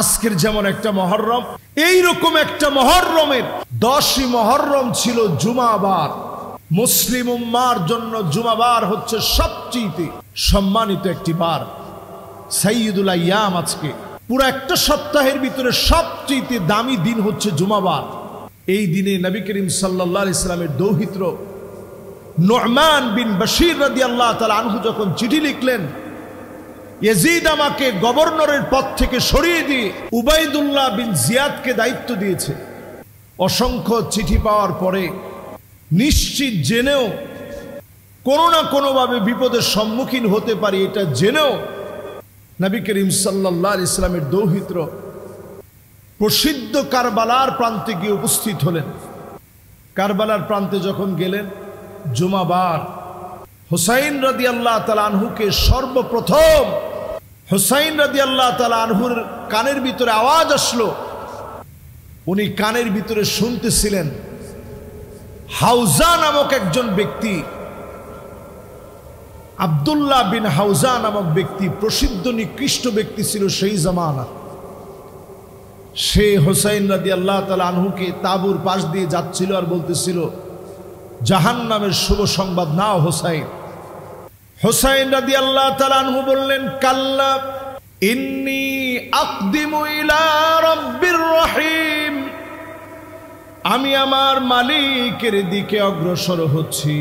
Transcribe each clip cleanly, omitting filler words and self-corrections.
আজকের যেমন একটা মহররম, এইরকম একটা মহররমের 10ই মহররম ছিল জুমাবার। মুসলিম উম্মার জন্য জুমাবার হচ্ছে সবচেয়ে সম্মানিত একটি বার, সাইয়্যিদুল আইয়াম। আজকে পুরো একটা সপ্তাহের ভিতরে সবচেয়ে দামি দিন হচ্ছে জুমাবার। এই দিনে নবী করিম সাল্লাল্লাহু আলাইহি সাল্লামের দৌহিত্র নু'মান বিন বশীর রাদিয়াল্লাহু তাআলা আনহু যখন চিঠি লিখলেন, ইয়াজিদ আমাকে গভর্নরের পদ থেকে সরিয়ে দিয়ে উবাইদুল্লাহ বিন জিয়াদকে দায়িত্ব দিয়েছে। অসংখ্য চিঠি পাওয়ার পরে নিশ্চিত জেনেও কোনো না কোনোভাবে বিপদের সম্মুখীন হতে পারি এটা জেনেও নবী করিম সাল্লাল্লাহু আলাইহি সাল্লামের দৌহিত্র প্রসিদ্ধ কারবালার প্রান্তে গিয়ে উপস্থিত হলেন। কারবালার প্রান্তে যখন গেলেন, জুমাবার হুসাইন রাদিয়াল্লাহু তাআলা আনহুকে সর্বপ্রথম হুসাইন রাদিয়াল্লাহু তাআলা আনহুর কানের ভিতরে আওয়াজ আসলো। উনি কানের ভিতরে শুনতেছিলেন হাউজা নামক একজন ব্যক্তি, আব্দুল্লাহ বিন হাউজা নামক ব্যক্তি, প্রসিদ্ধ নিকৃষ্ট ব্যক্তি ছিল সেই জামানা। সে হুসাইন রাদিয়াল্লাহু তাআলা আনহুকে তাঁবুর পাশ দিয়ে যাচ্ছিল আর বলতেছিল, জাহান্নামের শুভ সংবাদ নাও হুসাইন। হুসাইন রাদিয়াল্লাহু তাআলা আনহু বললেন, কাল্লা ইন্নী আকদিমু ইলা রাব্বির রহিম, আমি আমার মালিকের দিকে অগ্রসর হচ্ছি।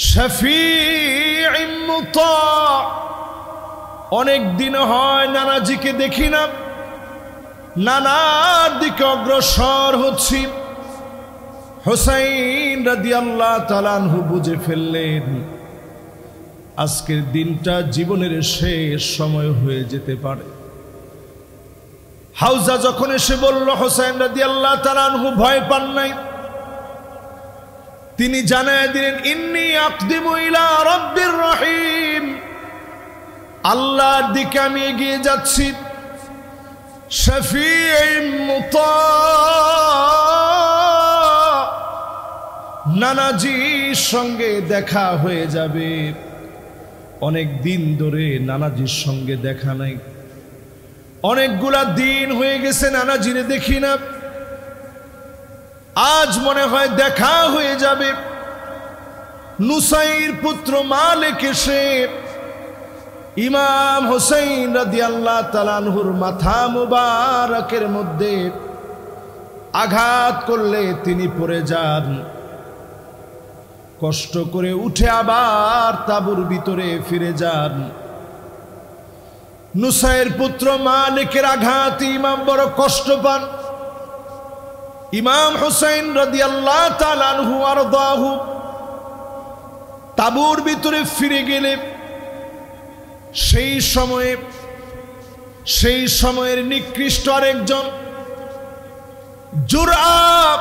শাফীঈম মুতা, অনেক দিন হয় নানাজিকে দেখি না, নানার দিকে অগ্রসর হচ্ছি। হুসাইন রাদিয়াল্লাহু তাআলা আনহু বুঝে ফেললেন আজকের দিনটা জীবনের শেষ সময় হয়ে যেতে পারে। হাউজা যখন এসে বলল, হুসাইন রাদিয়াল্লাহু তাআলা আনহু ভয় পান নাই। তিনি জানায় দিলেন, ইন্নী আকদিমু ইলা রাব্বির রহিম, আল্লাহর দিকে আমি এগিয়ে যাচ্ছি। শাফীঈম মুতা, নানাজির সঙ্গে দেখা হয়ে যাবে। অনেক দিন ধরে নানাজির সঙ্গে দেখা নাই, অনেকগুলা দিন হয়ে গেছে নানাজিরে দেখি না, আজ মনে হয় দেখা হয়ে যাবে। নুসাইর পুত্র মালিক এসে ইমাম হুসাইন রাদিয়াল্লাহু তাআলা আনহুর মাথা মুবারকের মধ্যে আঘাত করলে তিনি পড়ে যান। কষ্ট করে উঠে আবার তাঁবুর ভিতরে ফিরে যান। নুসাইর পুত্র মালিকের আঘাত ইমাম বড় কষ্ট পান। ইমাম হুসাইন রাদিয়াল্লাহু তাআলা আনহু আরদাহু তাঁবুর ভিতরে ফিরে গেলে সেই সময়ের নিকৃষ্ট আরেকজন জুরআব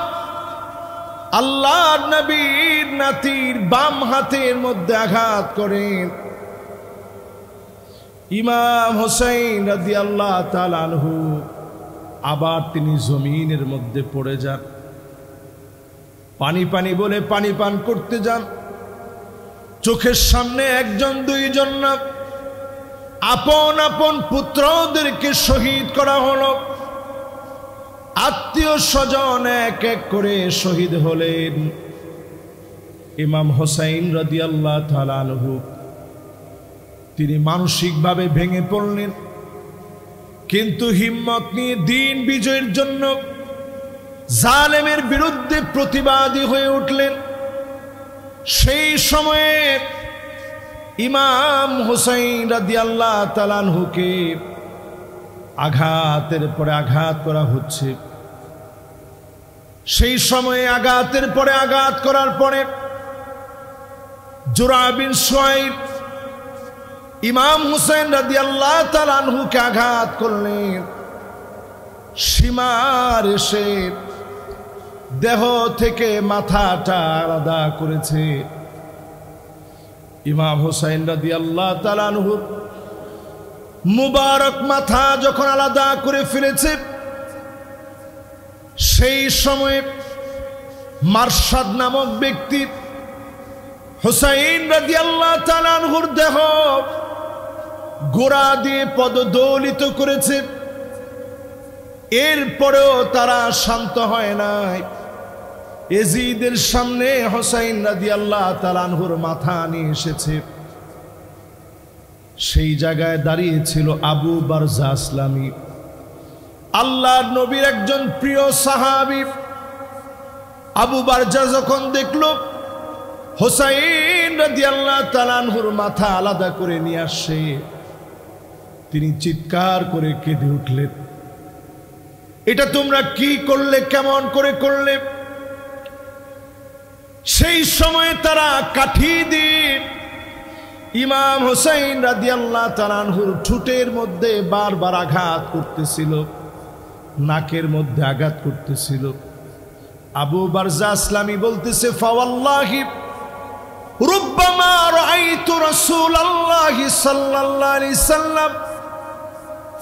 আল্লাহর নবীর নাতির বাম হাতের মধ্যে আঘাত করেন। ইমাম হুসাইন রাদিয়াল্লাহু তাআলা আনহু আবার তিনি জমিনের মধ্যে পড়ে যান। পানি পানি বলে পানি পান করতে যান। চোখের সামনে একজন দুইজন না, আপন আপন পুত্রদেরকে শহীদ করা হলো। আত্মীয় স্বজন এক এক করে শহীদ হলেন। ইমাম হুসাইন রাদিয়াল্লাহু তাআলা আনহু তিনি মানসিকভাবে ভেঙে পড়লেন, কিন্তু হিম্মত নিয়ে দিন বিজয়ের জন্য জালেমের বিরুদ্ধে প্রতিবাদী হয়ে উঠলেন। সেই সময়ে ইমাম হুসাইন রাদিয়াল্লাহু তাআলা আনহুকে আঘাতের পরে আঘাত করা হচ্ছে। সেই সময়ে আঘাতের পরে আঘাত করার পরে জুরা বিন সুয়াইব ইমাম হুসাইন রাদিয়াল্লাহু তাআলা আনহুকে আঘাত করলেন। সীমার এসে দেহ থেকে মাথাটা আলাদা করেছে। ইমাম হুসাইন রাদিয়াল্লাহু তাআলা আনহু মুবারক মাথা যখন আলাদা করে ফেলেছে, সেই সময় মারসাদ নামক ব্যক্তি হুসাইন রাদিয়াল্লাহু তাআলা আনহুর দেহ ঘোড়া দিয়ে পদদলিত করেছে, এরপরেও তারা শান্ত হয় নাই। ইয়াজিদের সামনে হুসাইন রাদিয়াল্লাহু তাআলা আনহুর মাথা নিয়ে এসেছে। সেই জায়গায় দাঁড়িয়ে ছিল আবু বারজা আসলামী, আল্লাহর নবীর একজন প্রিয় সাহাবী। আবু বারজা যখন দেখলো হুসাইন রাদিয়াল্লাহু তাআলা আনহুর মাথা আলাদা করে নিয়ে আসে, তিনি চিৎকার করে কেঁদে উঠলেন, এটা তোমরা কি করলে, কেমন করে করলে? সেই সময়ে তারা কাঠি দিয়ে ইমাম হুসাইন রাদিয়াল্লাহু তাআলা আনহুর ঠোঁটের মধ্যে বারবার আঘাত করতেছিল, নাকের মধ্যে আঘাত করতেছিল। আবু বারজা আসলামী বলতেছে, ফাওয়াল্লাহি রুব্বামা রাআইতু রাসূলুল্লাহি সাল্লাল্লাহু আলাইহি সাল্লাম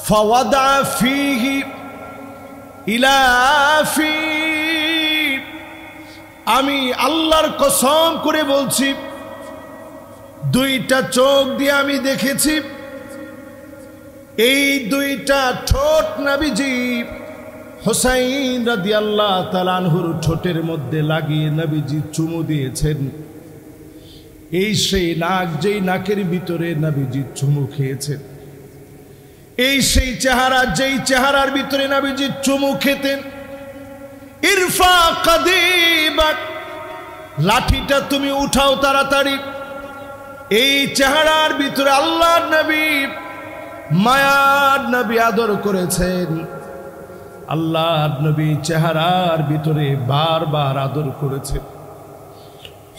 ফাওয়াদা ফীহি ইলা ফী, আমি আল্লাহর কসম করে বলছি, দুইটা চোখ দিয়ে আমি দেখেছি, এই দুইটা ঠোঁট নবীজি হুসাইন রাদিয়াল্লাহু তাআলা আনহুর ঠোঁটের মধ্যে লাগিয়ে নবীজি চুমু দিয়েছেন। এই সেই নাক, যেই নাকের ভিতরে নবীজি চুমু খেয়েছেন। এই সেই চেহারা, যেই চেহারার ভিতরে নবীজি চুমু খেতেন। ইরফা কাদিবাক, লাঠিটা তুমি উঠাও তাড়াতাড়ি। এই চেহারার ভিতরে আল্লাহর নবী, মায়ার নবী আদর করেছেন। আল্লাহর নবী চেহারার ভিতরে বারবার আদর করেছে।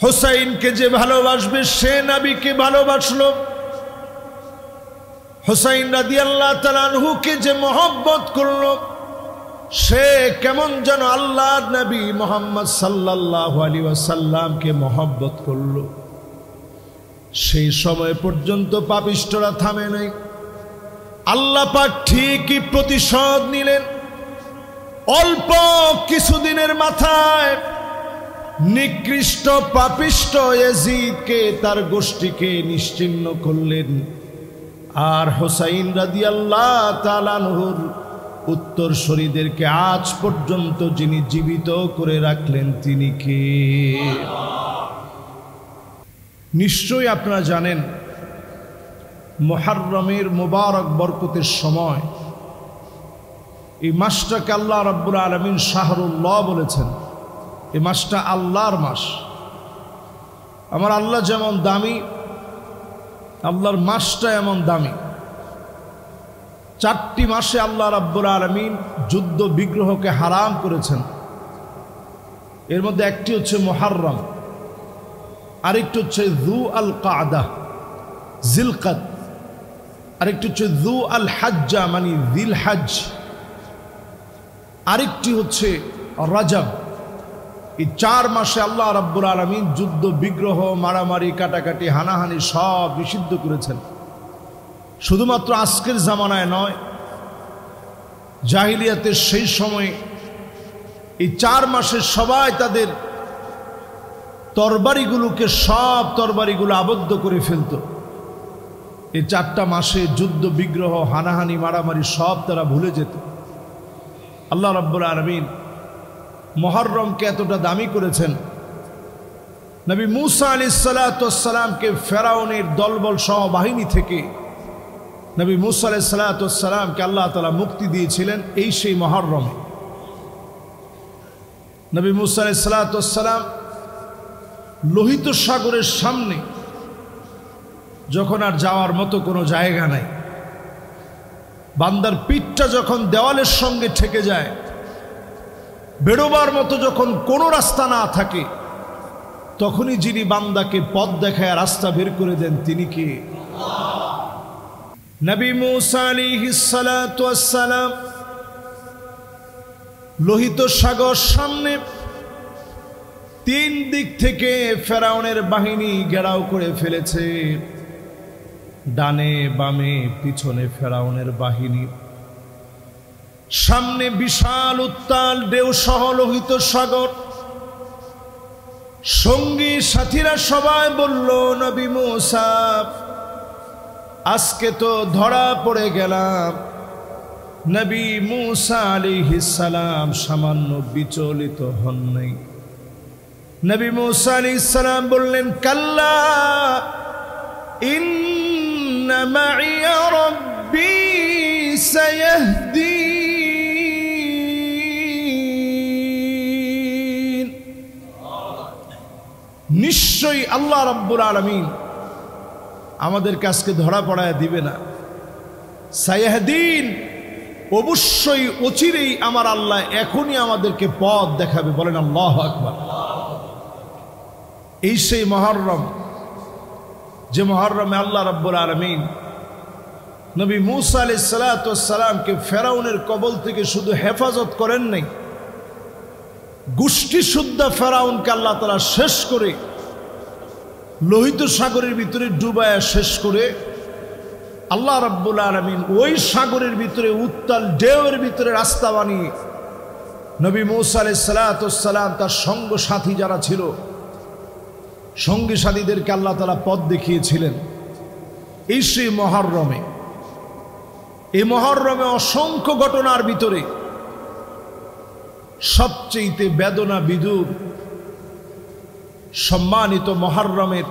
হুসাইনকে যে ভালোবাসবে সে নবীকে ভালোবাসলো। হুসাইন রাদিয়াল্লাহু তাআলা আনহুকে যে মহব্বত করলো, সে কেমন যেন আল্লাহর নবী মুহাম্মদ সাল্লাল্লাহু আলাইহি ওয়াসাল্লামকে মহব্বত করলো। সেই সময় পর্যন্ত পাপিষ্ঠরা থামে নাই। আল্লাহ পাক ঠিকই প্রতিশোধ নিলেন। অল্প কিছুদিনের মাথায় নিকৃষ্ট পাপিষ্ঠ ইয়াজিদকে, তার গোষ্ঠীকে নিশ্চিহ্ন করলেন। আর হুসাইন রাদিয়াল্লাহু তাআলা আনহুর উত্তরসূরিদেরকে আজ পর্যন্ত যিনি জীবিত করে রাখলেন তিনি কে? নিশ্চয়ই আপনারা জানেন, মুহররমের মুবারক বরকতের সময় এই মাসটাকে আল্লাহ রাব্বুল আলামিন শাহরুল্লাহ বলেছেন। এই মাসটা আল্লাহর মাস। আমার আল্লাহ যেমন দামি, আল্লাহর মাসটা এমন দামি। 4টি মাসে আল্লাহ রাব্বুল আলামিন যুদ্ধ বিগ্রহকে হারাম করেছেন। এর মধ্যে একটি হচ্ছে মুহররম, আরেকটি হচ্ছে যু আল কাদা জিলকাদ, আরেকটি হচ্ছে যু আল হাজ্জা মানে জিল হজ, আরেকটি হচ্ছে রজব। এই 4 মাসে আল্লাহ রাব্বুল আলামিন যুদ্ধ বিগ্রহ, মারামারি, কাটাকাটি, হানাহানি সব নিষিদ্ধ করেছেন। শুধুমাত্র আজকের জামানায় নয়, জাহিলিয়াতের সেই সময় এই 4 মাসে সবাই তাদের তরবারিগুলোকে, সব তরবারিগুলো আবদ্ধ করে ফেলত। এই 4টা মাসে যুদ্ধ বিগ্রহ, হানাহানি, মারামারি সব তারা ভুলে যেত। আল্লাহ রাব্বুল আলামিন মুহররমকে এতটা দামি করেছেন, নবী মুসা আলাইহিস সালাতু ওয়াস সালামকে ফেরাউনের দলবল সহ বাহিনী থেকে নবী মুসা আলাইহিস সালাতু ওয়াস সালামকে আল্লাহ তাআলা মুক্তি দিয়েছিলেন এই সেই মুহররমে। নবী মুসা আলাইহিস সালাতু ওয়াস সালাম লোহিত সাগরের সামনে যখন আর যাওয়ার মতো কোনো জায়গা নাই, বান্দার পিঠটা যখন দেওয়ালের সঙ্গে ঠেকে যায়, বেরোবার মতো যখন কোনো রাস্তা না থাকে, তখনই যিনি বান্দাকে পথ দেখায়, রাস্তা বের করে দেন, তিনি কি? নবী মুসা আলাইহিস সালাতু ওয়াস সালাম লোহিত সাগর সামনে, 3 দিক থেকে ফেরাউনের বাহিনী ঘেরাও করে ফেলেছে। ডানে বামে পিছনে ফেরাউনের বাহিনী, সামনে বিশাল উত্তাল ঢেউ সহ লোহিত সাগর। সঙ্গী সাথীরা সবাই বলল, নবী মুসা আজকে তো ধরা পড়ে গেলাম নবী মুসা আলাইহিস সালাম সামান্য বিচলিত হন নাই। নবী মুসা আলাইহিস সালাম বললেন, কাল্লা ইন্না মাইয়া রাব্বী সায়াহদিন। নিশ্চয়ই আল্লাহ রাব্বুল আলামিন আমাদের কাছকে ধরা পড়ায় দিবে না। সায়াহদিন, অবশ্যই অচিরেই আমার আল্লাহ এখনই আমাদেরকে পথ দেখাবে। বলেন আল্লাহু আকবার। এই সেই মুহররম, যে মুহররমে আল্লাহ রাব্বুল আলামিন নবী মুসা আলাইহিস সালাতু ওয়াস সালামকে ফেরাউনের কবল থেকে শুধু হেফাজত করেন নাই, গোষ্ঠী শুদ্ধা ফেরাউনকে আল্লাহ তাআলা শেষ করে লোহিত সাগরের ভিতরে ডুবায়া শেষ করে আল্লাহ রাব্বুল আলামিন ওই সাগরের ভিতরে উত্তাল ঢেউয়ের ভিতরে রাস্তা বানিয়ে নবী মুসা আলাইহিস সালাতু ওয়াস সালাম তার সঙ্গ সাথী যারা ছিল সঙ্গী সাথীদেরকে আল্লাহ তাআলা পথ দেখিয়েছিলেন। এই সেই মুহররমে, এই মুহররমে অসংখ্য ঘটনার ভিতরে সবচেয়ে বেদনা বিদুর সম্মানিত মুহররমের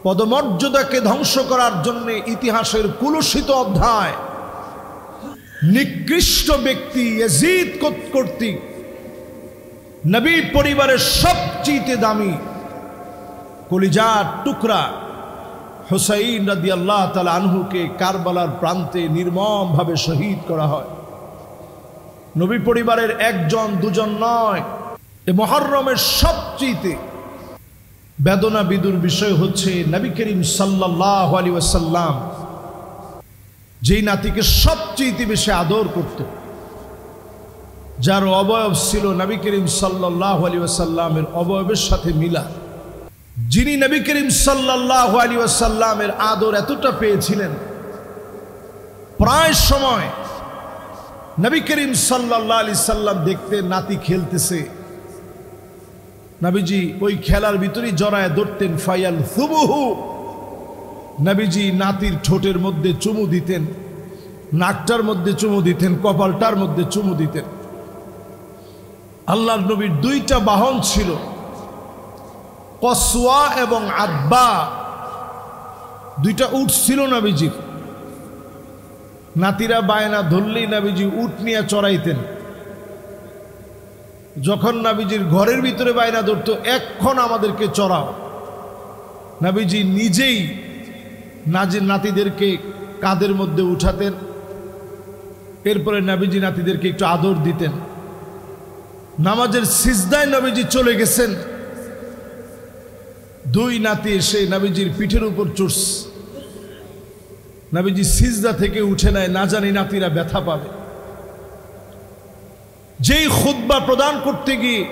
পদমর্যাদাকে ধ্বংস করার জন্য ইতিহাসের কুলুষিত অধ্যায়, নিকৃষ্ট ব্যক্তি ইয়াজিদ কর্তৃক নবী পরিবারের সবচেয়ে দামি কলিজার টুকরা হুসাইন রাদিয়াল্লাহু তাআলা আনহুকে কারবালার প্রান্তে নির্মমভাবে শহীদ করা হয়। নবী পরিবারের একজন দুজন নয়, এই মুহররমের সবচেয়ে বেদনা বিদুর বিষয় হচ্ছে নবী করিম সাল্লাল্লাহু আলাইহি ওয়াসাল্লাম যেই নাতিকে সবচেয়ে বেশি আদর করত, যার অবয়ব ছিল নবী করিম সাল্লাল্লাহু আলাইহি ওয়াসাল্লামের অবয়বের সাথে মিলা, যিনি নবী করিম সাল্লাল্লাহু আলাইহি ওয়াসাল্লামের আদর এতটা পেয়েছিলেন, প্রায় সময় নবী করিম সাল্লাল্লাহু আলাইহি সাল্লাম দেখতে নাতি খেলতেছে, নবীজি ওই খেলার ভিতরেই জড়ায় ধরতেন, ফায়াল সুবুহু, নবীজি নাতির ঠোঁটের মধ্যে চুমু দিতেন, নাকটার মধ্যে চুমু দিতেন, কপালটার মধ্যে চুমু দিতেন। আল্লাহর নবীর দুইটা বাহন ছিল, কসওয়া এবং আব্বা, দুইটা উট ছিল নবীজির। নাতিরা বায়না ধরলেই নবীজি উট নিয়ে চড়াইতেন। যখন নবীজির ঘরের ভিতরে বায়না ধরতো, এখন আমাদেরকে চড়াও, নবীজি নিজেই নাতিদেরকে কাঁধের মধ্যে উঠাতেন। এরপরে নবীজি নাতিদেরকে একটু আদর দিতেন। নামাজের সিজদায় নবীজি চলে গেছেন, দুই নাতি এসে নবীজির পিঠের উপর চড়ছে। নবীজি সিজদা থেকে উঠে নেয়, না জানি নাতিরা ব্যথা পাবে। যেই খুতবা প্রদান করতে গিয়ে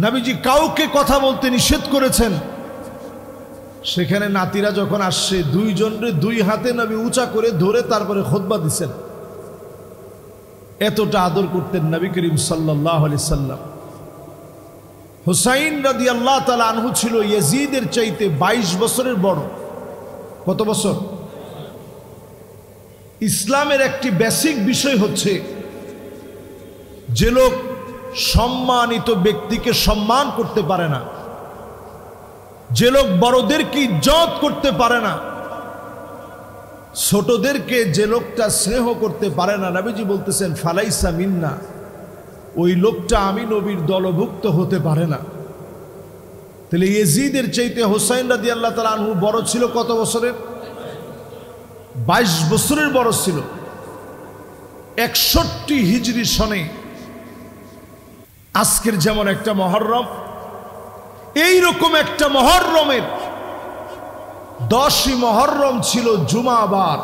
নবীজি কাউকে কথা বলতে নিষেধ করেছেন, সেখানে নাতিরা যখন আসছে, দুইজনরে দুই হাতে নবী উঁচা করে ধরে তারপরে খুতবা দিচ্ছেন। এতটা আদর করতেন নবী করিম সাল্লাল্লাহু আলাইহি সাল্লাম। হুসাইন রাদিয়াল্লাহু তাআলা আনহু ছিল ইয়াজিদের চাইতে 22 বছরের বড়। কত বছর? ইসলামের একটি বেসিক বিষয় হচ্ছে, যে লোক সম্মানিত ব্যক্তিকে সম্মান করতে পারে না, যে লোক বড়দেরকে ইজ্জত করতে পারে না, ছোটদেরকে যে লোকটা স্নেহ করতে পারে না, নবীজি বলতেছেন ফালাইসা মিন্না, ওই লোকটা আমি নবীর দলভুক্ত হতে পারে না। তাহলে ইয়াজিদের চাইতে হুসাইন রাদিয়াল্লাহু তাআলা আনহু বড় ছিল কত বছরের? 22 বছরের বড় ছিল। 61 হিজরি সনে আজকের যেমন একটা মুহররম, এইরকম একটা মুহররমের 10ই মুহররম ছিল জুমাবার।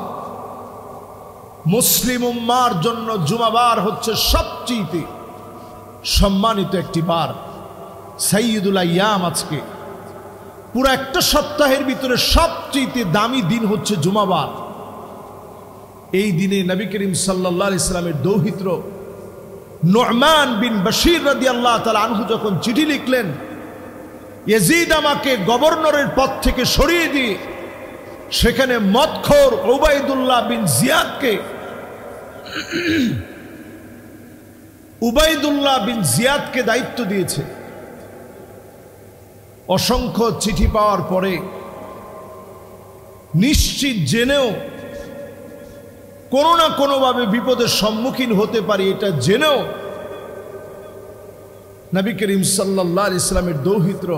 মুসলিম উম্মার জন্য জুমাবার হচ্ছে সবচেয়ে সম্মানিত একটি বার, সাইয়্যিদুল আইয়াম। আজকে পুরো একটা সপ্তাহের ভিতরে সবচেয়ে দামি দিন হচ্ছে জুমাবার। এই দিনে নবী করিম সাল্লাল্লাহু আলাইহি সাল্লামের দৌহিত্র নু'মান বিন বশীর রাদিয়াল্লাহু তাআলা আনহু যখন চিঠি লিখলেন, ইয়াজিদ আমাকে গভর্নরের পদ থেকে সরিয়ে দিয়ে সেখানে মদখোর উবাইদুল্লাহ বিন জিয়াদকে দায়িত্ব দিয়েছে। অসংখ্য চিঠি পাওয়ার পরে নিশ্চিত জেনেও কোনো না কোনোভাবে বিপদের সম্মুখীন হতে পারি এটা জেনেও নবী করিম সাল্লাল্লাহু আলাইহি ইসলামের দৌহিত্র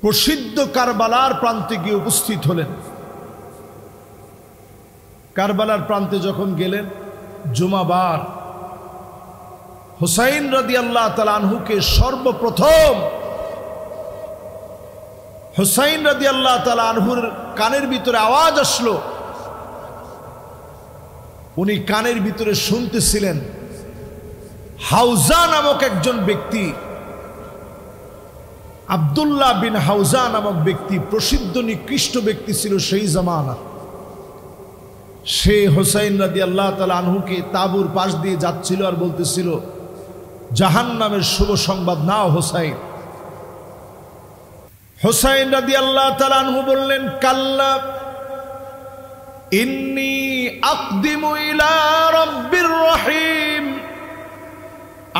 প্রসিদ্ধ কারবালার প্রান্তে গিয়ে উপস্থিত হলেন। কারবালার প্রান্তে যখন গেলেন, জুমাবার হুসাইন রাদিয়াল্লাহু তাআলা আনহুকে সর্বপ্রথম হুসাইন রাদিয়াল্লাহু তাআলা আনহুর কানের ভিতরে আওয়াজ আসলো। উনি কানের ভিতরে শুনতেছিলেন হাউজা নামক একজন ব্যক্তি, আব্দুল্লাহ বিন হাউজা নামক ব্যক্তি, প্রসিদ্ধ নিকৃষ্ট ব্যক্তি ছিল সেই জামানা। সে হুসাইন রাদিয়াল্লাহু তাআলা আনহুকে তাঁবুর পাশ দিয়ে যাচ্ছিল আর বলতেছিল, জাহান্নামের শুভ সংবাদ নাও হুসাইন। হুসাইন রাদিয়াল্লাহু তাআলা আনহু বললেন, কাল্লা ইন্নী আকদিমু ইলা রাব্বির রহিম,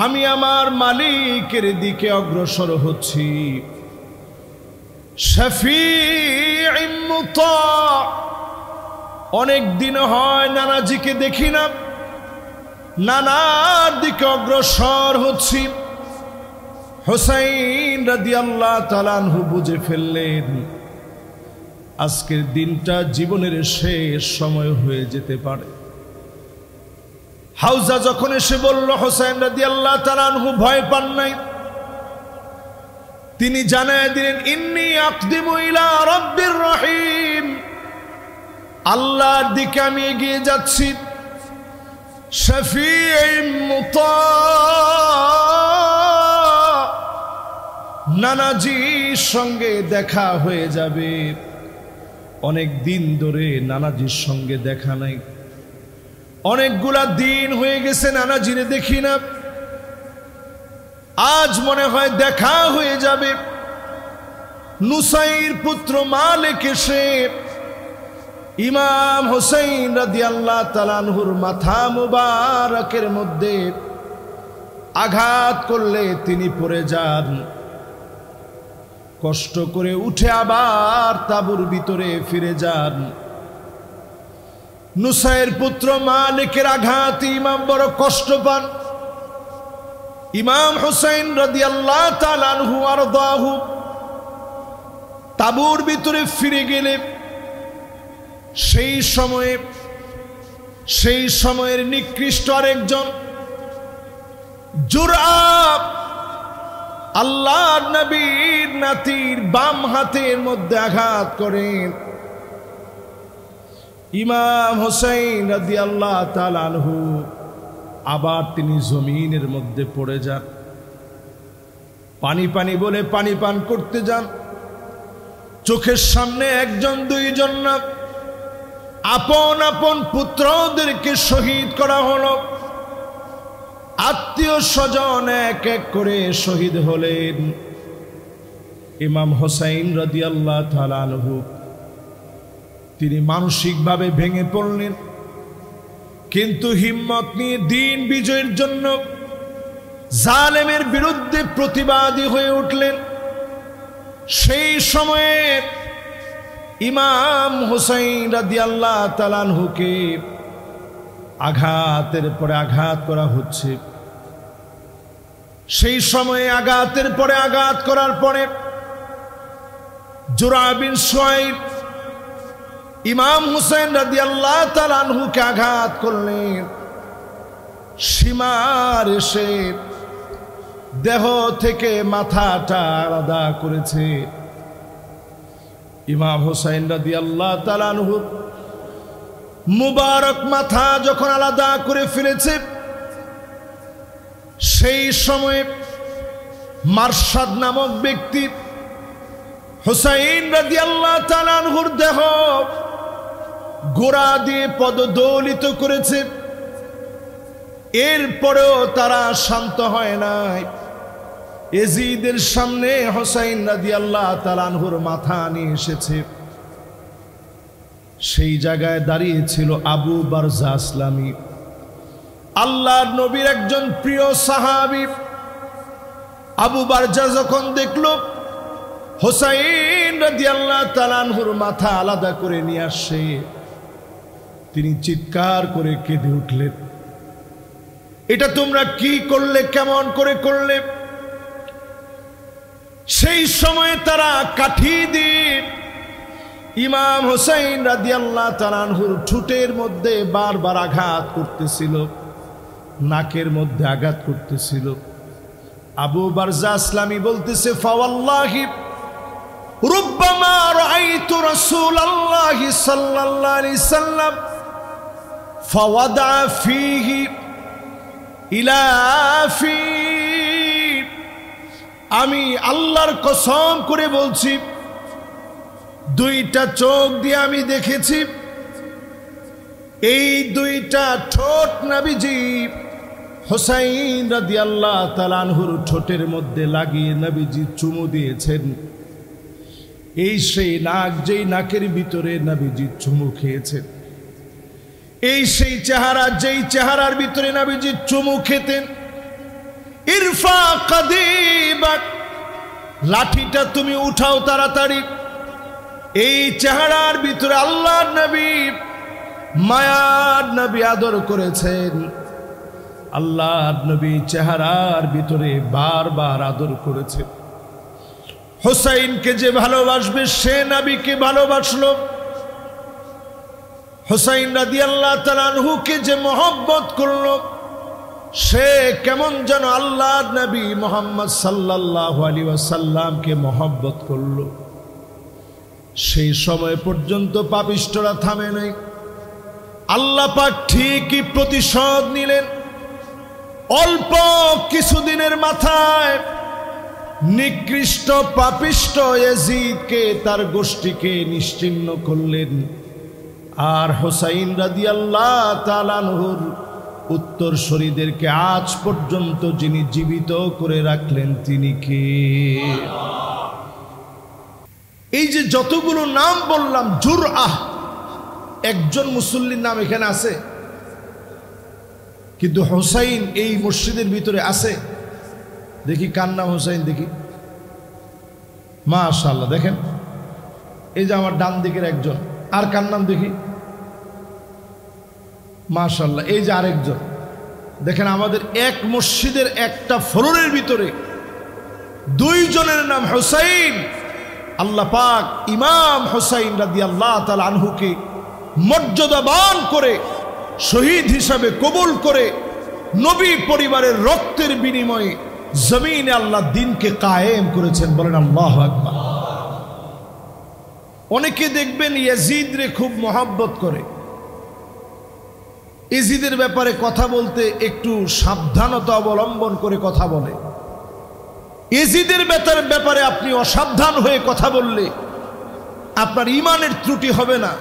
আমি আমার মালিকের দিকে অগ্রসর হচ্ছি। শাফিঈম মুতা, অনেক দিন হয় নানাজিকে দেখি না, নানার দিকে অগ্রসর হচ্ছি। হুসাইন রাদিয়াল্লাহু তাআলা আনহু বুঝে ফেললেন আজকের দিনটা জীবনের শেষ সময় হয়ে যেতে পারে। হাউজা যখন এসে বলল, হুসাইন রাদিয়াল্লাহু তাআলা আনহু ভয় পান নাই। তিনি জানায় দিলেন, ইন্নী আকদিমু ইলা রাব্বির রহিম, আল্লাহর দিকে আমি এগিয়ে যাচ্ছি। শাফিঈম মুতা, নানাজির সঙ্গে দেখা হয়ে যাবে। অনেক দিন ধরে নানাজির সঙ্গে দেখা নাই, অনেকগুলা দিন হয়ে গেছে নানাজিরে দেখি না, আজ মনে হয় দেখা হয়ে যাবে। নুসাইর পুত্র মালিক এসে ইমাম হুসাইন রাদিয়াল্লাহু তাআলা আনহুর মাথা মুবারকের মধ্যে আঘাত করলে তিনি পড়ে যান। কষ্ট করে উঠে আবার তাঁবুর ভিতরে ফিরে যান। নুসাইর পুত্র মালিকের আঘাতে ইমাম বড় কষ্ট পান। ইমাম হুসাইন রাদিয়াল্লাহু তাআলা আনহু আরদাহু তাঁবুর ভিতরে ফিরে গেলে সেই সময়ের নিকৃষ্ট আরেকজন জুরআব আল্লাহর নবীর নাতির বাম হাতের মধ্যে আঘাত করেন। ইমাম হুসাইন রাদিয়াল্লাহু তাআলা আনহু আবার তিনি জমিনের মধ্যে পড়ে যান। পানি পানি বলে পানি পান করতে যান। চোখের সামনে একজন দুইজন না, আপন আপন পুত্রদেরকে শহীদ করা হলো। আত্মীয় স্বজন এক এক করে শহীদ হলেন। ইমাম হুসাইন রাদিয়াল্লাহু তাআলা আনহু তিনি মানসিকভাবে ভেঙে পড়লেন, কিন্তু হিম্মত নিয়ে দ্বীন বিজয়ের জন্য জালেমের বিরুদ্ধে প্রতিবাদী হয়ে উঠলেন। সেই সময়ে ইমাম হুসাইন রাদিয়াল্লাহু তাআলা আনহুকে আঘাতের পরে আঘাত করা হচ্ছে। সেই সময়ে আঘাতের পরে আঘাত করার পরে জুরা বিন সুয়াইব ইমাম হুসাইন রাদিয়াল্লাহু তাআলা আনহুকে আঘাত করলেন। সীমার এসে দেহ থেকে মাথাটা আলাদা করেছে। ইমাম হুসাইন রাদিয়াল্লাহু তাআলা আনহু মুবারক মাথা যখন আলাদা করে ফেলেছে, সেই সময়ে মারসাদ নামক ব্যক্তি হুসাইন রাদিয়াল্লাহু তাআলা আনহুর দেহ গোড়া দিয়ে পদদলিত করেছে। এরপরেও তারা শান্ত হয় নাই। এজিদের সামনে হুসাইন রাদিয়াল্লাহু তাআলা আনহুর মাথা নিয়ে এসেছে। সেই জায়গায় দাঁড়িয়েছিল আবু বারজা আসলামী, আল্লাহর নবীর একজন প্রিয় সাহাবী। আবু বারজা যখন দেখল হুসাইন রাদিয়াল্লাহু তাআলা আনহুর মাথা আলাদা করে নিয়ে আসছে, তিনি চিৎকার করে কেঁদে উঠলেন, এটা তোমরা কি করলে, কেমন করে করলে? সেই সময় তারা কাঠি দিয়ে ইমাম হুসাইন রাদিয়াল্লাহু তাআলা আনহুর ঠোঁটের মধ্যে বারবার আঘাত করতেছিল, নাকের মধ্যে আঘাত করতেছিল। আবু বারজা আসলামী বলতেছে, ফাওয়াল্লাহি রুব্বামা রাআইতু রাসূলুল্লাহি সাল্লাল্লাহু আলাইহি সাল্লাম ফাওয়াদা ফীহি ইলা ফী, আমি আল্লাহর কসম করে বলছি, দুইটা চোখ দিয়ে আমি দেখেছি, এই দুইটা ঠোঁট নবীজি হুসাইন রাদিয়াল্লাহু তাআলা আনহুর ঠোঁটের মধ্যে লাগিয়ে নবীজি চুমু দিয়েছেন। এই সেই নাক, যেই নাকের ভিতরে নবীজি চুমু খেয়েছেন। এই সেই চেহারা, যেই চেহারার ভিতরে নবীজি চুমু খেতেন। ইরফা কাদিবাক, লাঠিটা তুমি উঠাও তাড়াতাড়ি। এই চেহারার ভিতরে আল্লাহর নবী, মায়ার নবী আদর করেছেন। আল্লাহর নবী চেহারার ভিতরে বারবার আদর করেছেন। হুসাইনকে যে ভালোবাসবে সে নবীকে ভালোবাসলো। হুসাইন রাদিয়াল্লাহু তাআলা আনহুকে যে মহব্বত করলো, সে কেমন যেন আল্লাহর নবী মুহাম্মদ সাল্লাল্লাহু আলাইহি ওয়াসাল্লামকে মহব্বত করলো। সেই সময় পর্যন্ত পাপিষ্ঠরা থামে নাই। আল্লাহ পাক ঠিকই প্রতিশোধ নিলেন। অল্প কিছুদিনের মাথায় নিকৃষ্ট পাপিষ্ঠ ইয়াজিদকে, তার গোষ্ঠীকে নিশ্চিহ্ন করলেন। আর হুসাইন রাদিয়াল্লাহু তাআলা আনহুর উত্তরসূরিদেরকে আজ পর্যন্ত যিনি জীবিত করে রাখলেন তিনি কে? এই যে যতগুলো নাম বললাম, জুরআহ, একজন মুসল্লির নাম এখানে আছে, কিন্তু হুসাইন এই মসজিদের ভিতরে আছে। দেখি কার নাম হুসাইন, দেখি। মাশাআল্লাহ, দেখেন এই যে আমার ডান দিকের একজন। আর কার নাম দেখি? মাশাআল্লাহ, এই যে আরেকজন। দেখেন আমাদের এক মসজিদের একটা ফ্লোরের ভিতরে দুইজনের নাম হুসাইন। আল্লাহ পাক ইমাম হুসাইন রাদিয়াল্লাহু তাআলা আনহুকে মর্যাদাবান করে, শহীদ হিসাবে কবুল করে, নবী পরিবারের রক্তের বিনিময়ে জমিনে আল্লাহ দ্বীনকে কায়েম করেছেন। বলেন আল্লাহু আকবার। অনেকে দেখবেন ইয়াজিদরে খুব মহব্বত করে। ইয়াজিদের ব্যাপারে কথা বলতে একটু সাবধানতা অবলম্বন করে কথা বলে। ইয়াজিদের ব্যাপারে আপনি অসাবধান হয়ে কথা বললে আপনার ঈমানের ত্রুটি হবে না,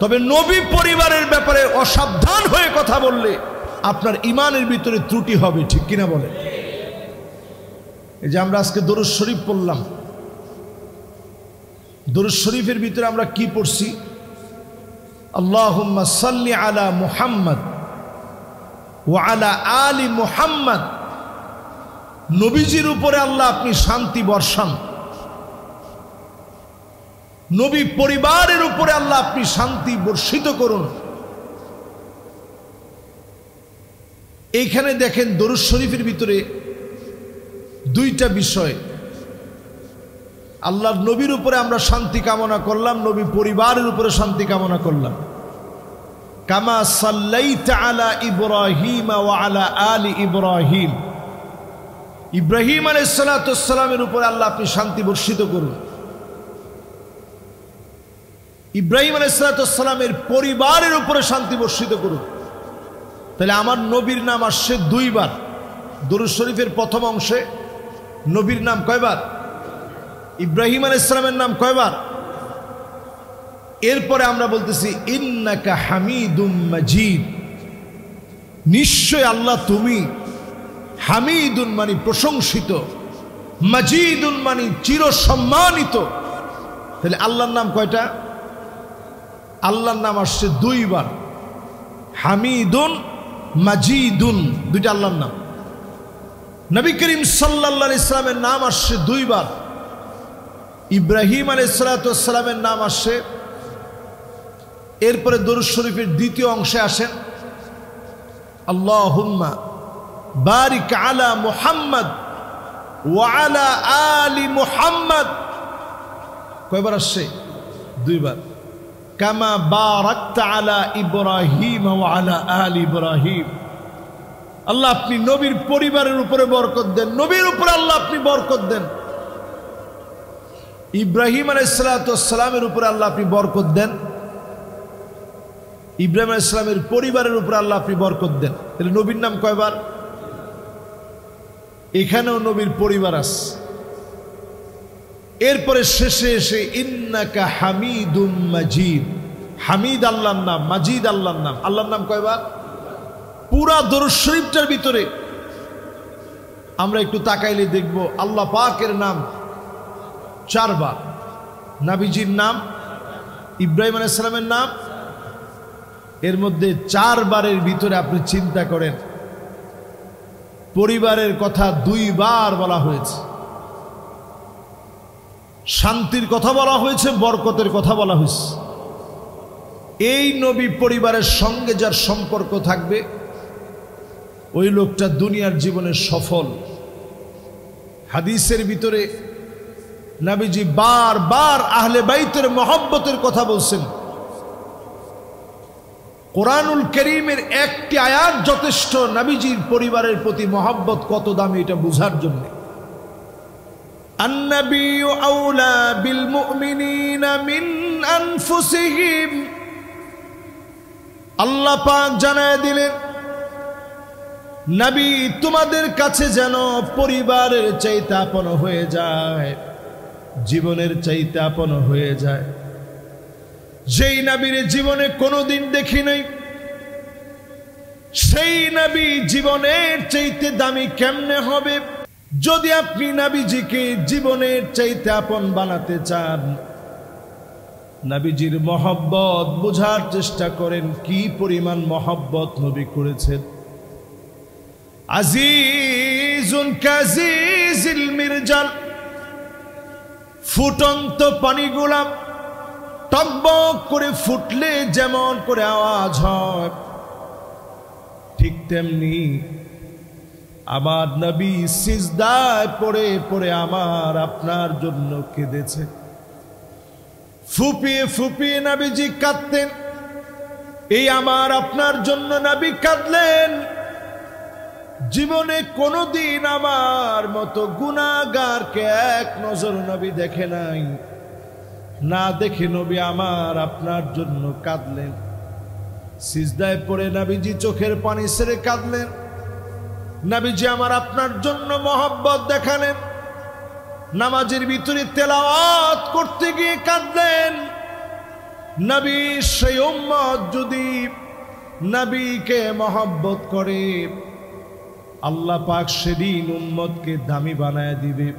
তবে নবী পরিবারের ব্যাপারে অসাবধান হয়ে কথা বললে আপনার ঈমানের ভিতরে ত্রুটি হবে। ঠিক কিনা বলে? এই যে আমরা আজকে দরুদ শরীফ পড়লাম, দরুদ শরীফের ভিতরে আমরা কি পড়ছি? আল্লাহুম্মা সাল্লি আলা মুহাম্মদ ওয়া আলা আলি মুহাম্মদ। নবীজির উপরে আল্লাহ আপনি শান্তি বর্ষান, নবী পরিবারের উপরে আল্লাহ আপনি শান্তি বর্ষিত করুন। এইখানে দেখেন দরুদ শরীফের ভিতরে দুইটা বিষয়। আল্লাহর নবীর উপরে আমরা শান্তি কামনা করলাম, নবী পরিবারের উপরে শান্তি কামনা করলাম। কামা সাল্লাইতা আলা ইব্রাহিম ওয়া আলা আলি ইব্রাহিম। ইব্রাহিম আলাইহিস সালাতু ওয়াস সালামের উপরে আল্লাহ আপনি শান্তি বর্ষিত করুন। ইব্রাহিম আলাইহিস সালাতু ওয়াস সালামের পরিবারের উপরে শান্তি বর্ষিত করুন। তাহলে আমার নবীর নাম আসছে দুইবার। দরুদ শরীফের প্রথম অংশে নবীর নাম কয়বার? ইব্রাহিম আলাইহিস সালামের নাম কয়বার? এরপরে আমরা বলতেছি ইন্নাকা হামিদুম মাজিদ। নিশ্চয় আল্লাহ তুমি হামিদুন মানে প্রশংসিত, মাজিদুন মানে চির সম্মানিত। তাহলে আল্লাহর নাম কয়টা? আল্লাহর নাম আসছে দুইবার, হামিদুন মাজিদুন, দুইটা আল্লাহর নাম। নবী করিম সাল্লাল্লাহু আলাইহি সাল্লামের নাম আসছে দুইবার। ইব্রাহিম আলাইহিস সালাতু ওয়াস সালামের নাম আসছে, এরপরে দরুদ শরীফের দ্বিতীয় অংশে আসেন আল্লাহুম্মা বারিক আলা মুহাম্মদ ওয়া আলা আলি মুহাম্মদ। কয়বার আসছে? দুইবার। কামা বারাকতা আলা ইব্রাহিম ওয়া আলা আলি ইব্রাহিম। আল্লাহ আপনি নবীর পরিবারের উপরে বরকত দেন, নবীর উপরে আল্লাহ আপনি বরকত দেন। ইব্রাহিম আলাইহিস সালাতু ওয়াস সালামের উপরে আল্লাহ আপনি বরকত দেন, ইব্রাহিম আলাইহিস সালামের পরিবারের উপরে আল্লাহ আপনি বরকত দেন। তাহলে নবীর নাম কয়বার? এখানেও নবীর পরিবার আছে। এরপরে শেষে এসে ইন্নাকা হামিদুম মাজিদ। হামিদ আল্লাহর নাম, মাজিদ আল্লাহর নাম। আল্লাহর নাম কয়বার? পুরা দরুদ শরীফটার ভিতরে আমরা একটু তাকাইলে দেখব আল্লাহ পাকের নাম 4 বার, নবীজির নাম, ইব্রাহিম আলাইহিস সালামের নাম, এর মধ্যে 4 বারের ভিতরে আপনি চিন্তা করেন পরিবারের কথা 2 বার বলা হয়েছে, শান্তির কথা বলা হয়েছে, বরকতের কথা বলা হয়েছে। এই নবী পরিবারের সঙ্গে যার সম্পর্ক থাকবে ওই লোকটা দুনিয়ার জীবনে সফল। হাদিসের ভিতরে নবীজি বারবার আহলে বাইতের মহব্বতের কথা বলছেন। কোরআনুল কারীমের একটি আয়াত যথেষ্ট নবীজির পরিবারের প্রতি মহব্বত কত দামি এটা বোঝার জন্য। আন-নাবিয়্যু আওলা বিল মুমিনিনা মিন আনফুসিহিম। আল্লাহ পাক জানায় দিলেন নবী তোমাদের কাছে যেন পরিবারের চাইতে আপন হয়ে যায়, জীবনের চাইতে আপন হয়ে যায়। যেই নবীর জীবনে কোনোদিন দেখি নাই সেই নবী জীবনের চাইতে দামি কেমনে হবে? যদি আপনি নবীজিকে জীবনের চাইতে আপন বানাতে চান, নবীজির মহব্বত বোঝার চেষ্টা করেন কি পরিমাণ মহব্বত নবী করেছেন। আজিজুন কাজিজিল মিরজাল, ফুটন্ত পানিগুলা টকবক করে ফুটলে যেমন করে আওয়াজ হয়, ঠিক তেমনি আমার নবী সিজদায় পড়ে পড়ে আমার আপনার জন্য কেঁদেছে। ফুপিয়ে ফুপিয়ে নবীজি কাঁদতেন। এই আমার আপনার জন্য নবী কাঁদলেন। জীবনে কোনোদিন আমার মতো গুনাহগারকে এক নজর নবী দেখে নাই, না দেখে নবী আমার আপনার জন্য কাঁদলেন। সিজদায় পড়ে নবীজি চোখের পানি ছেড়ে কাঁদলেন। নবীজি আমার আপনার জন্য মহব্বত দেখালেন। নামাজের ভিতরে তেলাওয়াত করতে গিয়ে কাঁদলেন। নবী সেই উম্মত যদি নবীকে মহব্বত করে আল্লাহ পাক সেদিন উম্মতকে দামি বানায় দিবে।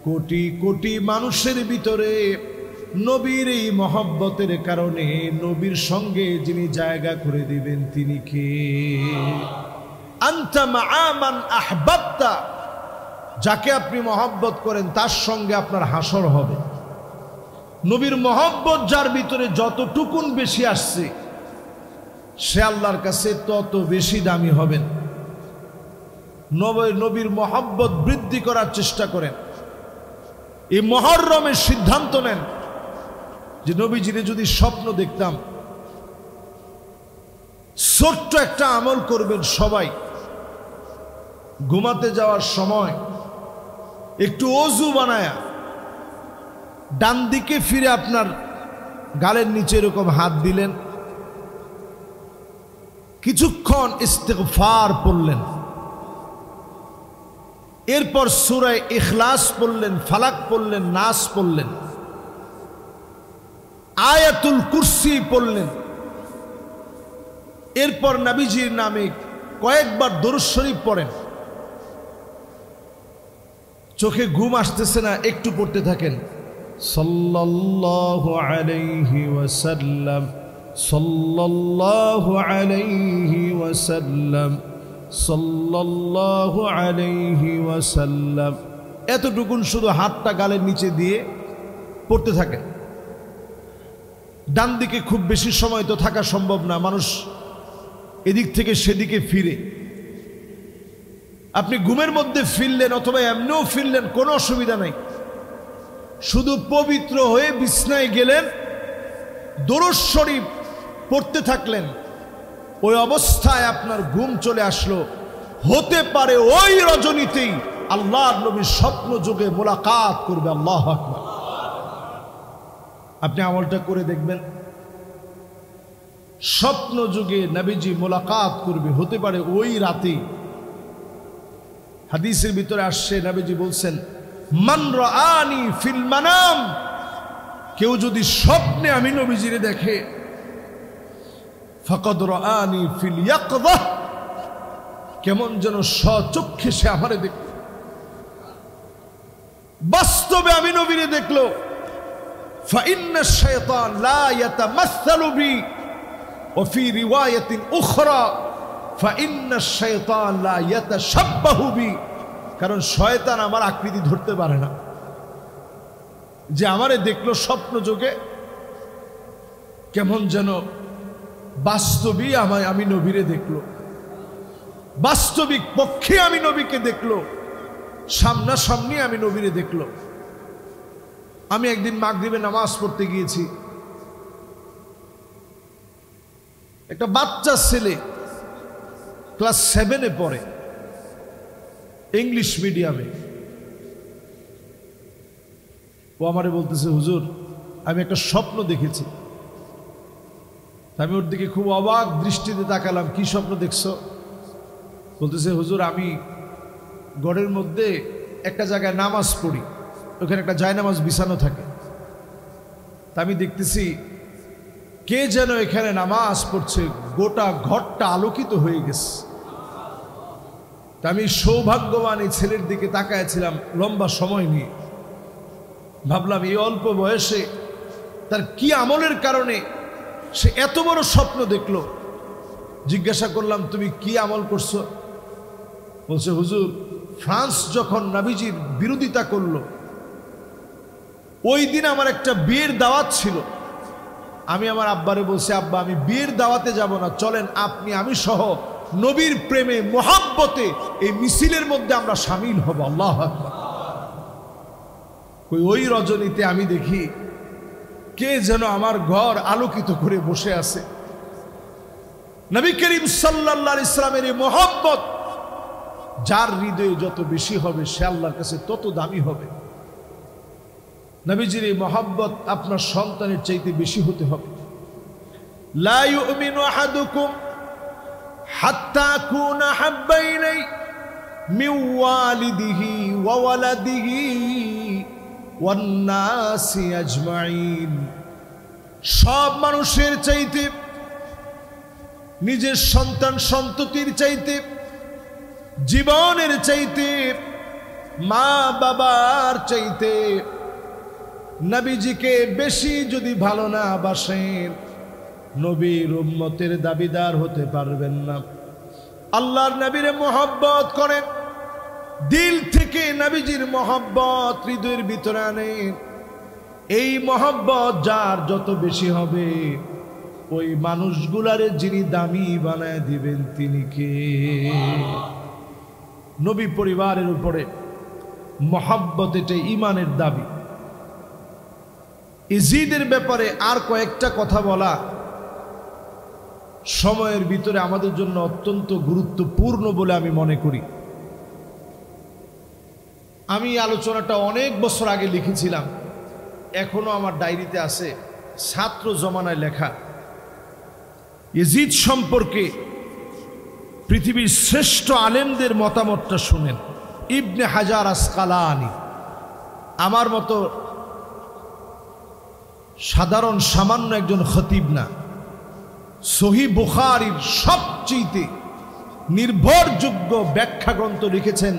কোটি কোটি মানুষের ভিতরে নবীর এই মহব্বতের কারণে নবীর সঙ্গে যিনি জায়গা করে দিবেন তিনি কে? আনতা মাআ মান আহবাবতা, যাকে আপনি মহব্বত করেন তার সঙ্গে আপনার হাসর হবে। নবীর মহব্বত যার ভিতরে যতটুকুন বেশি আসছে সে আল্লাহর কাছে তত বেশি দামি হবেন। নবীর মহব্বত বৃদ্ধি করার চেষ্টা করেন। এই মুহররমের সিদ্ধান্ত নেন যে নবীজিরে যদি স্বপ্ন দেখতাম, ছোট্ট একটা আমল করবেন সবাই। ঘুমাতে যাওয়ার সময় একটু ওযু বানায়া ডান দিকে ফিরে আপনার গালের নিচে এরকম হাত দিলেন, কিছুক্ষণ ইস্তিগফার পড়লেন, এরপর সূরা ইখলাস পড়লেন, ফালাক পড়লেন, নাস পড়লেন, আয়াতুল কুরসি পড়লেন, এরপর নবীজির নামে কয়েকবার দরুদ শরীফ পড়েন। চোখে ঘুম আসতেছে না, একটু পড়তে থাকেন, সাল্লাল্লাহু আলাইহি ওয়াসাল্লাম, সাল্লাল্লাহু আলাইহি ওয়াসাল্লাম, সাল্লাল্লাহু আলাইহি ওয়াসাল্লাম। এতটুকুন শুধু হাতটা গালের নিচে দিয়ে পড়তে থাকেন। ডান দিকে খুব বেশি সময় তো থাকা সম্ভব না, মানুষ এদিক থেকে সেদিকে ফিরে। আপনি ঘুমের মধ্যে ফিরলেন অথবা এমনিও ফিরলেন, কোনো অসুবিধা নাই। শুধু পবিত্র হয়ে বিছনায় গেলেন, দরুদ শরীফ পড়তে থাকলেন, ওই অবস্থায় আপনার ঘুম চলে আসলো। হতে পারে ওই রজনীতেই আল্লাহর নবী স্বপ্ন যুগে মোলাকাত করবে। আল্লাহু আকবার। আপনি আমলটা করে দেখবেন, স্বপ্ন যুগে নবীজি মোলাকাত করবে, হতে পারে ওই রাতেই। হাদিসের ভিতরে আসছে, নবীজি বলছেন, মান রাআনি ফিল মানাম, কেউ যদি স্বপ্নে আমি নবীজিরে দেখে, ফাকাদ রাআনি ফিল ইয়াকযা, কেমন যেন স্বচক্ষে সে আমারে দেখল, বাস্তবে আমি নবীরে দেখলো। ফাইন্না শাইতান লা ইয়াতামাসসালু বি ওয়া ফি রিওয়ায়াতিন উখরা ফাইন্না শাইতান লা ইয়াতাশাব্বাহু বি, কারণ শয়তান আমার আকৃতি ধরতে পারে না। যে আমারে দেখলো স্বপ্ন যোগে, কেমন যেন বাস্তবিক আমি নবীরে দেখলো, বাস্তবিক পক্ষে আমি নবীকে দেখলো, সামনাসামনি আমি নবীরে দেখলো। আমি একদিন মাগরিবে নামাজ পড়তে গিয়েছি, একটা বাচ্চা ছেলে ক্লাস 7-এ পড়ে, ইংলিশ মিডিয়ামে। ও আমারে বলতেছে, হুজুর আমি একটা স্বপ্ন দেখেছি। আমি ওর দিকে খুব অবাক দৃষ্টিতে তাকালাম, কি স্বপ্ন দেখছো? বলতেছে, হুজুর আমি ঘরের মধ্যে একটা জায়গায় নামাজ পড়ি, ওখানে একটা জায়নামাজ বিছানো থাকে। তা আমি দেখতেছি কে যেন এখানে নামাজ পড়ছে, গোটা ঘরটা আলোকিত হয়ে গেছে। তা আমি সৌভাগ্যবান এই ছেলের দিকে তাকায়াছিলাম লম্বা সময় নিয়ে। ভাবলাম এই অল্প বয়সে তার কি আমলের কারণে সে এত বড় স্বপ্ন দেখলো। জিজ্ঞাসা করলাম, তুমি কি আমল করছো? বলছে, হুজুর ফ্রান্স যখন নবীজির বিরোধিতা করলো, ওই দিন আমার একটা বিয়ের দাওয়াত ছিল। আমি আমার আব্বারে বলছি, আব্বা আমি বিয়ের দাওয়াতে যাব না, চলেন আপনি আমি সহ নবীর প্রেমে মোহাব্বতে এই মিছিলের মধ্যে আমরা শামিল হব। আল্লাহু আকবার। ওই রজনীতে আমি দেখি কে যেন আমার ঘর আলোকিত করে বসে আছে। নবী করিম সাল্লাল্লাহু আলাইহি সাল্লামের এই মোহাব্বত যার হৃদয়ে যত বেশি হবে, সে আল্লাহর কাছে তত দামি হবে। নবীজির এই মোহাব্বত আপনার সন্তানের চাইতে বেশি হতে হবে। লা ইউমিনু আহাদুকুম হাত্তা আকুনা হাব্বা ইলাইহি মিন ওয়ালিদিহি ওয়া ওয়ালাদিহি ওয়ান নাসি আজমাইন। সব মানুষের চাইতে, নিজের সন্তান সন্ততির চাইতে, জীবনের চাইতে, মা বাবার চাইতে নবীজিকে বেশি যদি ভালো না বাসেন, নবীর উম্মতের দাবিদার হতে পারবেন না। আল্লাহর নবীরে মোহাব্বত করেন, দিল থেকে নবীজির মোহাব্বত হৃদয়ের ভিতরে আনেন। এই মোহাব্বত যার যত বেশি হবে, ওই মানুষগুলারে যিনি দামি বানায় দিবেন তিনি কে? নবী পরিবারের উপরে মোহাব্বত, এটা ঈমানের দাবি। ইজিদের ব্যাপারে আর কয়েকটা কথা বলা সময়ের ভিতরে আমাদের জন্য অত্যন্ত গুরুত্বপূর্ণ বলে আমি মনে করি। আমি আলোচনাটা অনেক বছর আগে লিখেছিলাম, এখনো আমার ডায়েরিতে আছে, ছাত্র জমানায় লেখা। ইজিদ সম্পর্কে পৃথিবীর শ্রেষ্ঠ আলেমদের মতামতটা শুনেন। ইবনে হাজার আসকালানি, আমার মতো সাধারণ সামান্য একজন খতিব না, সহিহ বুখারীর সবচেয়ে নির্ভরযোগ্য ব্যাখ্যা গ্রন্থ লিখেছেন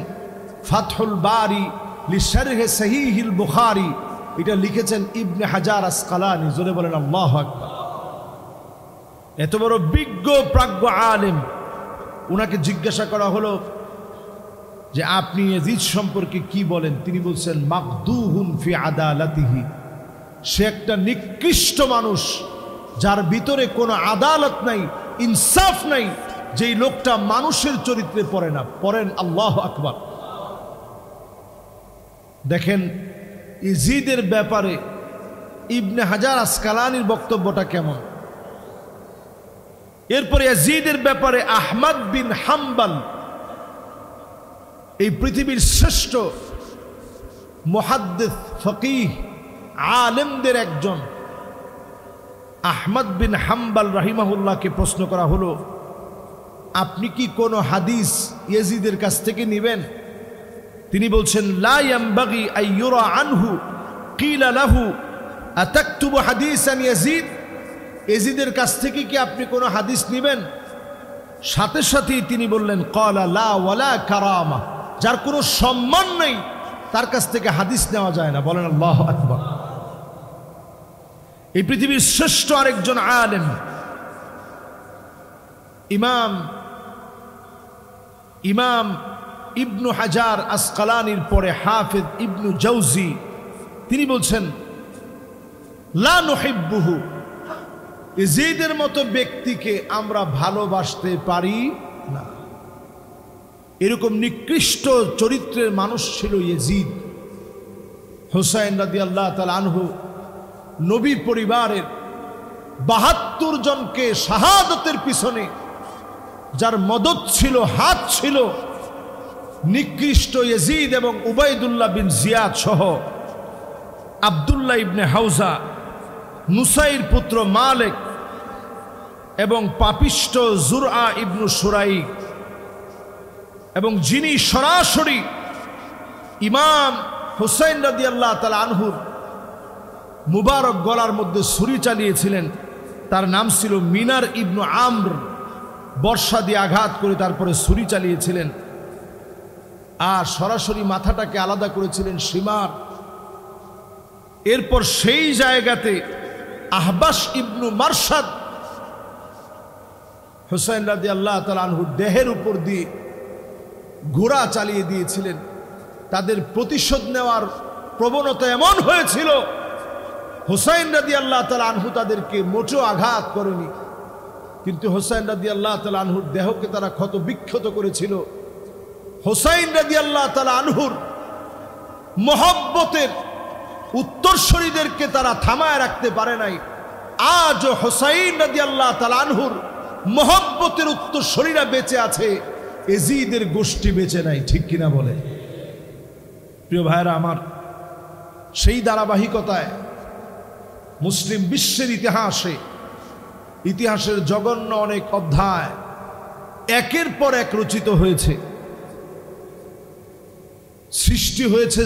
ফাথুল বারি লিশারহে সহিহিল বুখারী। এটা লিখেছেন ইবনে হাজার আসকালানি। জোরে বলেন আল্লাহু আকবার। এত বড় বিজ্ঞ প্রাজ্ঞ আলেম, উনাকে জিজ্ঞাসা করা হলো যে আপনি ইয়াজিদ সম্পর্কে কি বলেন? তিনি বলছেন মাকদুহুন ফি আদালাতিহি, সে একটা নিকৃষ্ট মানুষ যার ভিতরে কোনো আদালত নাই, ইনসাফ নাই, যেই লোকটা মানুষের চরিত্রে পড়ে না। পড়েন আল্লাহু আকবার। দেখেন ইয়াজিদের ব্যাপারে ইবনে হাজার আসকালানির বক্তব্যটা কেমন। এরপরে ইয়াজিদের ব্যাপারে আহমদ বিন হাম্বল, এই পৃথিবীর শ্রেষ্ঠ মুহাদ্দিস ফকিহ আলেমদের একজন আহমদ বিন হাম্বল রাহিমাহুল্লাহকে প্রশ্ন করা হলো, আপনি কি কোনো হাদিস ইয়াজিদের কাছ থেকে নেবেন? তিনি বলছেন লা ইয়ামবাগি আইয়ুরা আনহু কিলা লাহু আতাকতুবু হাদিসান ইয়াজিদ, ইয়াজিদের কাছ থেকে কি আপনি কোনো হাদিস নেবেন? সাথে সাথেই তিনি বললেন ক্বালা লা ওয়ালা কারামা, যার কোনো সম্মান নেই তার কাছ থেকে হাদিস নেওয়া যায় না। বলেন আল্লাহু আকবার। এই পৃথিবীর শ্রেষ্ঠ আরেকজন আলেম ইমাম ইবনু হাজার আসকালানির পরে হাফিজ ইবনু জাওজি, তিনি বলছেন লা নুহিব্বুহু, ইয়াজিদের মতো ব্যক্তিকে আমরা ভালোবাসতে পারি না। এরকম নিকৃষ্ট চরিত্রের মানুষ ছিল ইয়াজিদ। হুসাইন রাদিয়াল্লাহু তাআলা আনহু নবী পরিবারের ৭২ জনকে শাহাদাতের পিছনে যার মদদ ছিল, হাত ছিল, নিকৃষ্ট ইয়াজিদ এবং উবাইদুল্লাহ বিন জিয়াদ সহ আব্দুল্লাহ ইবনে হাউজা, নুসাইর পুত্র মালিক এবং পাপিষ্ট জুরআ ইবনু সুরাইক, এবং যিনি সরাসরি ইমাম হুসাইন রাদিয়াল্লাহু তাআলা আনহুর মুবারক গলার মধ্যে ছুরি চালিয়েছিলেন, তার নাম ছিল মিনার ইবনু আমর। বর্ষা দিয়ে আঘাত করে তারপরে ছুরি চালিয়েছিলেন, আর সরাসরি মাথাটাকে আলাদা করেছিলেন সীমার। এরপর সেই জায়গাতে আহবাস ইবনু মারসাদ হুসাইন রাদিয়াল্লাহু তাআলা আনহুর দেহের উপর দিয়ে ঘোড়া চালিয়ে দিয়েছিলেন। তাদের প্রতিশোধ নেওয়ার প্রবণতা এমন হয়েছিল, হুসাইন রাদিয়াল্লাহু তাআলা আনহু তাদেরকে মোটেও আঘাত করেনি, কিন্তু হুসাইন রাদিয়াল্লাহু তাআলা আনহুর দেহকে তারা ক্ষত বিক্ষত করেছিল। হুসাইন রাদিয়াল্লাহু তাআলা আনহুর মহব্বতের উত্তরসূরিদেরকে তারা থামায় রাখতে পারে নাই। আজও হুসাইন রাদিয়াল্লাহু তাআলা আনহুর মহব্বতের উত্তরসূরিরা বেঁচে আছে, ইয়াজিদের গোষ্ঠী বেঁচে নাই। ঠিক কিনা বলে? প্রিয় ভাইরা আমার, সেই ধারাবাহিকতায় মুসলিম বিশ্বের ইতিহাসের জঘন্য অনেক অধ্যায় একের পর এক রচিত হয়েছে। সৃষ্টি হয়েছে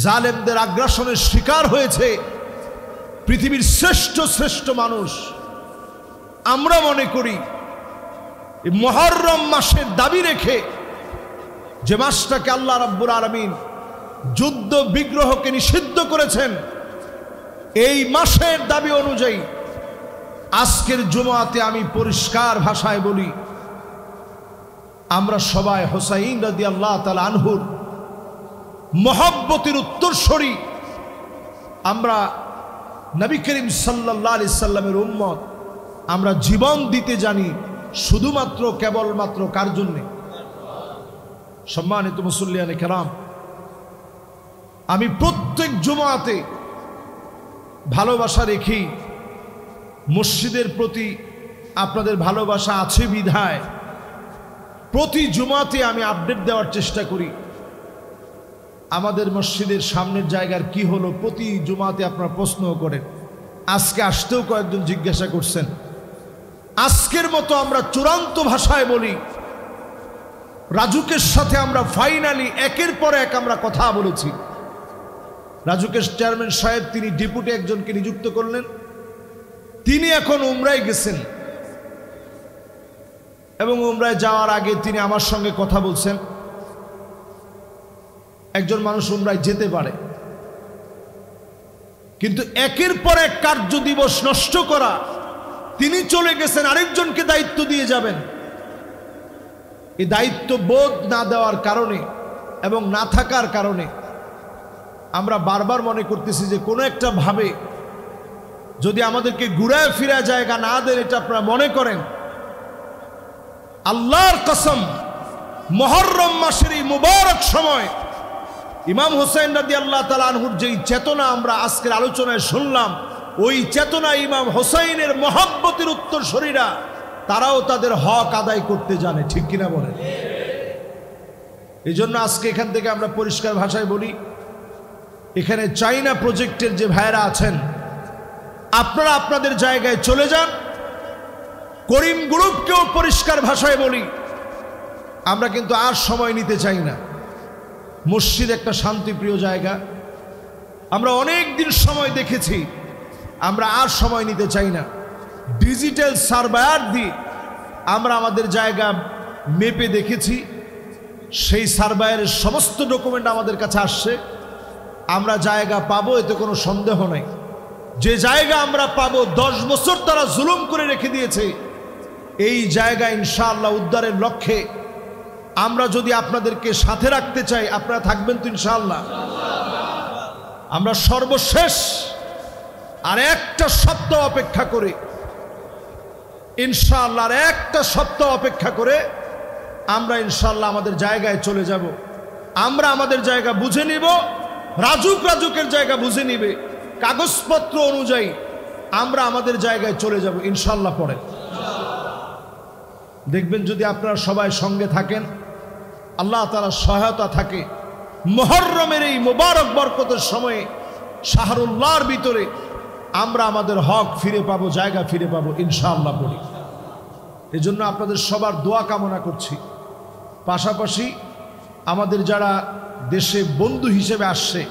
জালেমদের আগ্রাসনের শিকার হয়েছে পৃথিবীর শ্রেষ্ঠ মানুষ। আমরা মনে করি মুহররম মাসের দাবি রেখে, যে মাসটাকে আল্লাহ রাব্বুল আলামিন যুদ্ধ বিগ্রহকে নিষিদ্ধ করেছেন, এই মাসের দাবি অনুযায়ী আজকের জুমাতে আমি পরিষ্কার ভাষায় বলি, আমরা সবাই হুসাইন রাদিয়াল্লাহু তাআলা আনহুর মহব্বতের উত্তরসূরি। আমরা নবী করিম সাল্লাল্লাহু আলাইহি সাল্লামের উম্মত। আমরা জীবন দিতে জানি শুধুমাত্র কেবলমাত্র কার জন্যে? সম্মানিত মুসল্লিয়ানে কেরাম, আমি প্রত্যেক জুমাতে ভালোবাসা রেখি, মসজিদের প্রতি আপনাদের ভালোবাসা আছে বিধায় প্রতি জুমাতে আমি আপডেট দেওয়ার চেষ্টা করি আমাদের মসজিদের সামনের জায়গার কি হলো। প্রতি জুমাতে আপনারা প্রশ্ন করেন, আজকে আসতেও কয়েকজন জিজ্ঞাসা করছেন। আজকের মতো আমরা চূড়ান্ত ভাষায় বলি, রাজুকের সাথে আমরা ফাইনালি একের পর এক আমরা কথা বলেছি। রাজুকের চেয়ারম্যান সাহেব তিনি ডেপুটি একজনকে নিযুক্ত করলেন, তিনি এখন উমরায় গেছেন এবং উমরায় যাওয়ার আগে তিনি আমার সঙ্গে কথা বলছেন। একজন মানুষ উমরায় যেতে পারে, কিন্তু একের পর এক কার্য দিবস নষ্ট করা, তিনি চলে গেছেন আরেকজনকে দায়িত্ব দিয়ে যাবেন, এই দায়িত্ব বোধ না দেওয়ার কারণে এবং না থাকার কারণে আমরা বারবার মনে করতেছি যে কোনো একটা ভাবে যদি আমাদেরকে ঘুরায় ফিরা জায়গা না দেন, এটা আপনারা মনে করেন। আল্লাহর কসম, মুহররম মাসের এই মুবারক সময় ইমাম হুসাইন রাদিয়াল্লাহু তাআলা আনহুর যেই চেতনা আমরা আজকের আলোচনায় শুনলাম, ওই চেতনা ইমাম হুসাইনের মহব্বতের উত্তরসূরিরা তারাও তাদের হক আদায় করতে জানে, ঠিক কিনা বলেন? এই জন্য আজকে এখান থেকে আমরা পরিষ্কার ভাষায় বলি, এখানে চাইনা প্রজেক্টের যে ভাইরা আছেন, আপনারা আপনাদের জায়গায় চলে যান। করিম গ্রুপকেও পরিষ্কার ভাষায় বলি, আমরা কিন্তু আর সময় নিতে চাই না। মসজিদ একটা শান্তিপ্রিয় জায়গা, আমরা অনেক দিন সময় দেখেছি, আমরা আর সময় নিতে চাই না। ডিজিটাল সার্ভার দিয়ে আমরা আমাদের জায়গা মেপে দেখেছি, সেই সার্ভারের সমস্ত ডকুমেন্ট আমাদের কাছে আসছে। আমরা জায়গা পাবো, এতে কোনো সন্দেহ নাই। যে জায়গা আমরা পাবো, 10 বছর তারা জুলুম করে রেখে দিয়েছে, এই জায়গা ইনশাআল্লাহ উদ্ধারের লক্ষ্যে আমরা যদি আপনাদেরকে সাথে রাখতে চাই, আপনারা থাকবেন তো ইনশাআল্লাহ? আমরা সর্বশেষ আর একটা সপ্তাহ অপেক্ষা করে, ইনশাআল্লাহ আর একটা সপ্তাহ অপেক্ষা করে আমরা ইনশাআল্লাহ আমাদের জায়গায় চলে যাব। আমরা আমাদের জায়গা বুঝে নিব, রাজুকের জায়গা বুঝে নিবে, কাগজপত্র অনুযায়ী আমরা আমাদের জায়গায় চলে যাব ইনশাআল্লাহ। পরে দেখবেন যদি আপনারা সবাই সঙ্গে থাকেন, আল্লাহ তাআলার সহায়তা থাকে, মুহররমের এই মুবারক বরকতের সময়ে শাহরুল্লাহর ভিতরে আমরা আমাদের হক ফিরে পাবো, জায়গা ফিরে পাবো ইনশাআল্লাহ পড়ি। এজন্য আপনাদের সবার দোয়া কামনা করছি। পাশাপাশি আমাদের যারা দেশে বন্ধু হিসেবে আসছে,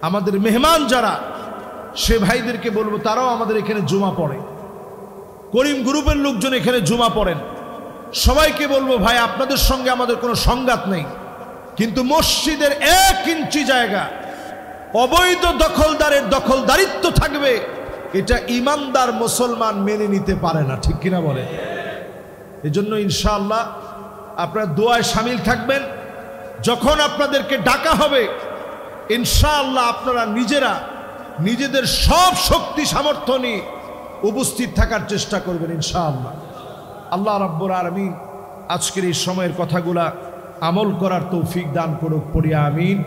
আমাদের মেহমান যারা, সে ভাইদেরকে বলবো তারাও আমাদের এখানে জুমা পড়ে। করিম গ্রুপের লোকজন এখানে জুমা পড়েন। সবাইকে বলবো, ভাই আপনাদের সঙ্গে আমাদের কোনো সংঘাত নেই, কিন্তু মসজিদের 1 ইঞ্চি জায়গা অবৈধ দখলদারের দখলদারিত্ব থাকবে, এটা ইমানদার মুসলমান মেনে নিতে পারে না, ঠিক কিনা বলে? এজন্য ইনশাআল্লাহ আপনারা দোয়ায় শামিল থাকবেন। যখন আপনাদেরকে ডাকা হবে, ইনশাআল্লাহ আপনারা নিজেরা নিজেদের সব শক্তি সামর্থ্য নিয়ে উপস্থিত থাকার চেষ্টা করবেন ইনশাআল্লাহ। আল্লাহ রাব্বুল আলামিন আজকের এই সময়ের কথাগুলা আমল করার তৌফিক দান করুক, পড়িয়া আমিন।